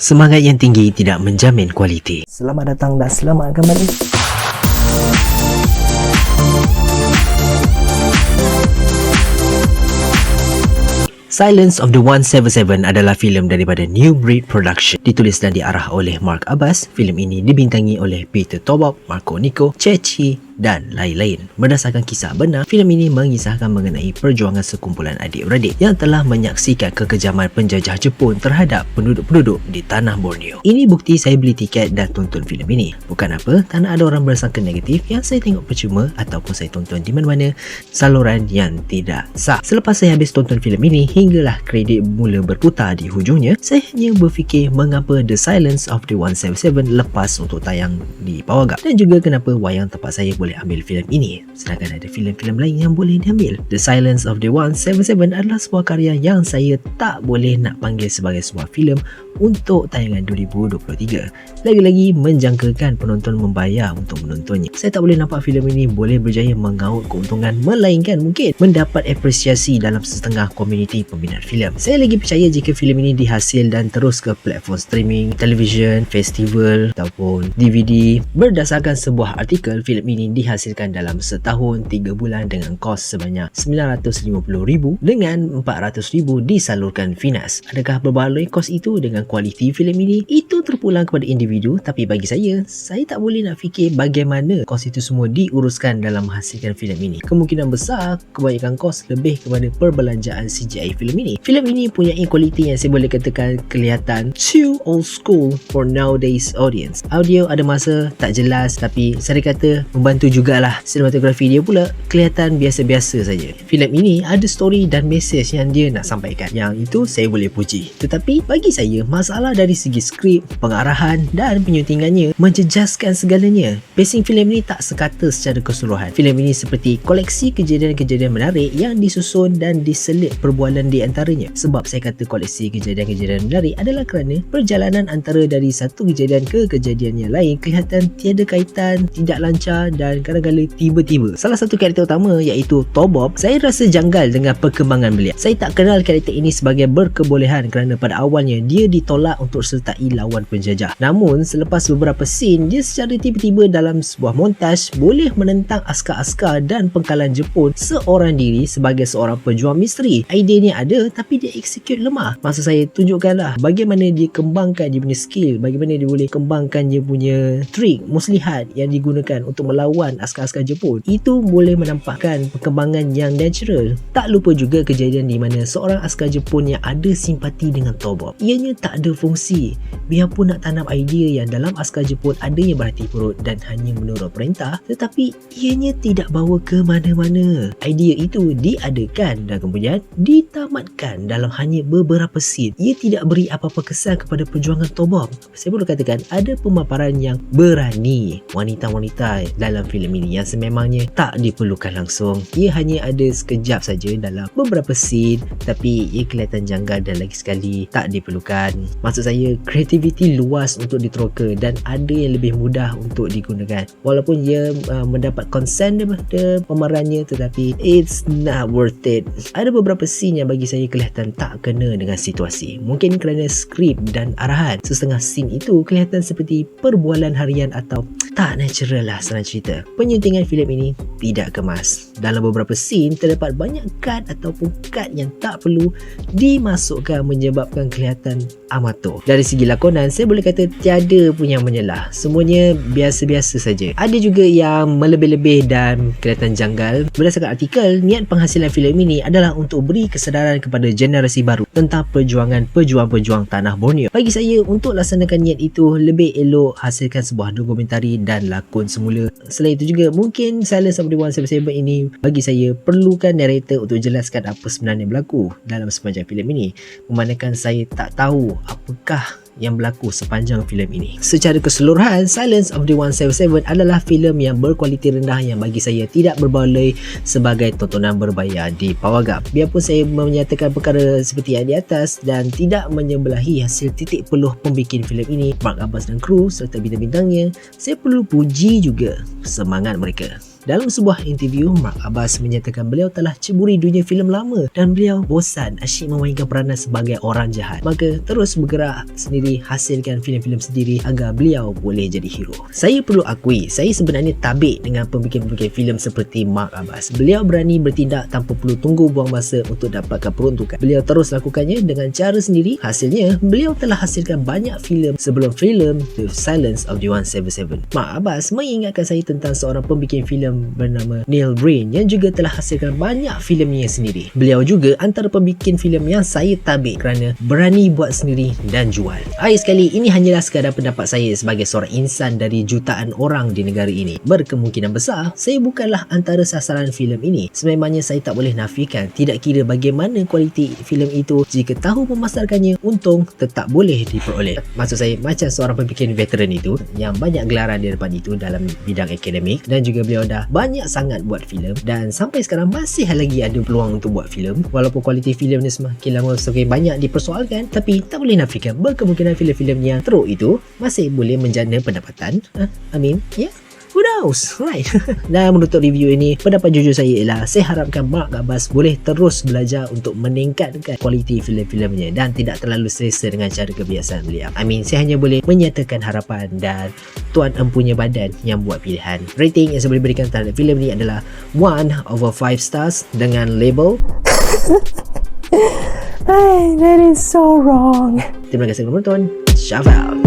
Semangat yang tinggi tidak menjamin kualiti. Selamat datang dan selamat kembali. Silence of the 177 adalah filem daripada New Breed Production. Ditulis dan diarah oleh Mark Abbas. Filem ini dibintangi oleh Peter Tobop, Marco Nico, Chechi dan lain-lain. Berdasarkan kisah benar, filem ini mengisahkan mengenai perjuangan sekumpulan adik-beradik yang telah menyaksikan kekejaman penjajah Jepun terhadap penduduk-penduduk di tanah Borneo. Ini bukti saya beli tiket dan tonton filem ini. Bukan apa, tak nak ada orang bersangka negatif yang saya tengok percuma ataupun saya tonton di mana-mana saluran yang tidak sah. Selepas saya habis tonton filem ini, hinggalah kredit mula berputar di hujungnya, saya hanya berfikir mengapa The Silence of the 177 lepas untuk tayang di Pawagam, dan juga kenapa wayang tempat saya boleh ambil filem ini sedangkan ada filem-filem lain yang boleh diambil. The Silence of the 177 adalah sebuah karya yang saya tak boleh nak panggil sebagai sebuah filem untuk tayangan 2023. Lagi-lagi menjangkakan penonton membayar untuk menontonnya. Saya tak boleh nampak filem ini boleh berjaya mengaut keuntungan, melainkan mungkin mendapat apresiasi dalam setengah komuniti peminat filem. Saya lagi percaya jika filem ini dihasil dan terus ke platform streaming, televisyen, festival ataupun DVD. Berdasarkan sebuah artikel, filem ini dihasilkan dalam setahun 3 bulan dengan kos sebanyak RM950,000 dengan RM400,000 disalurkan Finas. Adakah berbaloi kos itu dengan kualiti filem ini? Itu terpulang kepada individu, tapi bagi saya tak boleh nak fikir bagaimana kos itu semua diuruskan dalam menghasilkan filem ini. Kemungkinan besar kebanyakan kos lebih kepada perbelanjaan CGI filem ini. Filem ini punya kualiti yang saya boleh katakan kelihatan too old school for nowadays audience. Audio ada masa tak jelas, tapi saya kata membantu jugalah. Sinematografi dia pula kelihatan biasa-biasa saja. Filem ini ada story dan mesej yang dia nak sampaikan, yang itu saya boleh puji. Tetapi bagi saya, masalah dari segi skrip, pengarahan dan penyuntingannya menjejaskan segalanya. Pacing filem ini tak sekata secara keseluruhan. Filem ini seperti koleksi kejadian-kejadian menarik yang disusun dan diselit perbualan di antaranya. Sebab saya kata koleksi kejadian-kejadian menarik adalah kerana perjalanan antara dari satu kejadian ke kejadian yang lain kelihatan tiada kaitan, tidak lancar dan kadang-kadang tiba-tiba. Salah satu karakter utama iaitu Tobop, saya rasa janggal dengan perkembangan beliau. Saya tak kenal karakter ini sebagai berkebolehan kerana pada awalnya dia ditolak untuk sertai lawan penjajah. Namun selepas beberapa scene, dia secara tiba-tiba dalam sebuah montaj boleh menentang askar-askar dan pengkalan Jepun seorang diri sebagai seorang pejuang misteri. Idenya ada tapi dia execute lemah. Maksud saya, tunjukkanlah bagaimana dia kembangkan dia punya skill, bagaimana dia boleh kembangkan dia punya trik, muslihat yang digunakan untuk melawan askar-askar Jepun. Itu boleh menampakkan perkembangan yang natural. Tak lupa juga kejadian di mana seorang askar Jepun yang ada simpati dengan Tobop. Ianya tak ada fungsi. Biarpun nak tanam idea yang dalam askar Jepun ada yang berhati perut dan hanya menurut perintah, tetapi ianya tidak bawa ke mana-mana. Idea itu diadakan dan kemudian ditamatkan dalam hanya beberapa scene. Ia tidak beri apa-apa kesan kepada perjuangan Tobop. Saya boleh katakan ada pemaparan yang berani wanita-wanita dalam filem ini yang sememangnya tak diperlukan langsung. Ia hanya ada sekejap saja dalam beberapa scene, tapi ia kelihatan janggal dan lagi sekali tak diperlukan. Maksud saya, kreativiti luas untuk diteroka dan ada yang lebih mudah untuk digunakan. Walaupun ia mendapat konsen daripada pemerannya, tetapi it's not worth it. Ada beberapa scene yang bagi saya kelihatan tak kena dengan situasi. Mungkin kerana skrip dan arahan. Setengah scene itu kelihatan seperti perbualan harian atau tak natural lah senang cerita. Penyuntingan filem ini tidak kemas. Dalam beberapa scene terdapat banyak cut ataupun cut yang tak perlu dimasukkan menyebabkan kelihatan amatur. Dari segi lakonan, saya boleh kata tiada pun yang menyelah. Semuanya biasa-biasa saja. Ada juga yang melebih-lebih dan kelihatan janggal. Berdasarkan artikel, niat penghasilan filem ini adalah untuk beri kesedaran kepada generasi baru tentang perjuangan pejuang-pejuang tanah Borneo. Bagi saya, untuk laksanakan niat itu, lebih elok hasilkan sebuah dokumentari dan lakon semula. Selain itu juga, mungkin Silence of the 177 ini bagi saya perlukan narrator untuk jelaskan apa sebenarnya berlaku dalam sepanjang filem ini, memandangkan saya tak tahu apakah yang berlaku sepanjang filem ini. Secara keseluruhan, Silence of the 177 adalah filem yang berkualiti rendah yang bagi saya tidak berbaloi sebagai tontonan berbayar di Pawagam. Biarpun saya menyatakan perkara seperti yang di atas dan tidak menyebelahi hasil titik peluh pembikin filem ini, Mark Abbas dan kru serta bintang-bintangnya, saya perlu puji juga semangat mereka. Dalam sebuah interview, Mark Abbas menyatakan beliau telah ceburi dunia filem lama dan beliau bosan asyik memainkan peranan sebagai orang jahat. Maka terus bergerak sendiri hasilkan filem-filem sendiri agar beliau boleh jadi hero. Saya perlu akui, saya sebenarnya tabik dengan pembikin-pembikin filem seperti Mark Abbas. Beliau berani bertindak tanpa perlu tunggu buang masa untuk dapatkan peruntukan. Beliau terus lakukannya dengan cara sendiri. Hasilnya, beliau telah hasilkan banyak filem sebelum filem The Silence of the 177. Mark Abbas mengingatkan saya tentang seorang pembikin filem bernama Neil Breen yang juga telah hasilkan banyak filemnya sendiri. Beliau juga antara pembikin filem yang saya tabik kerana berani buat sendiri dan jual. Akhir sekali, ini hanyalah sekadar pendapat saya sebagai seorang insan dari jutaan orang di negara ini. Berkemungkinan besar, saya bukanlah antara sasaran filem ini. Sememangnya saya tak boleh nafikan, tidak kira bagaimana kualiti filem itu, jika tahu memasarkannya, untung tetap boleh diperoleh. Maksud saya, macam seorang pembikin veteran itu yang banyak gelaran di depan itu dalam bidang akademik, dan juga beliau dah banyak sangat buat filem dan sampai sekarang masih lagi ada peluang untuk buat filem. Walaupun kualiti filem ni semakin lama semakin banyak dipersoalkan, tapi tak boleh nafikan berkemungkinan filem-filem yang teruk itu masih boleh menjana pendapatan. Ya, who knows, right? Dan menutup review ini, pendapat jujur saya ialah saya harapkan Mark Abbas boleh terus belajar untuk meningkatkan kualiti filem-filemnya dan tidak terlalu selesa dengan cara kebiasaan beliau. Saya hanya boleh menyatakan harapan dan Tuan Empunya Badan yang buat pilihan. Rating yang saya boleh berikan terhadap filem ni adalah 1/5 stars dengan label That is so wrong. Terima kasih kerana menonton. Shout out.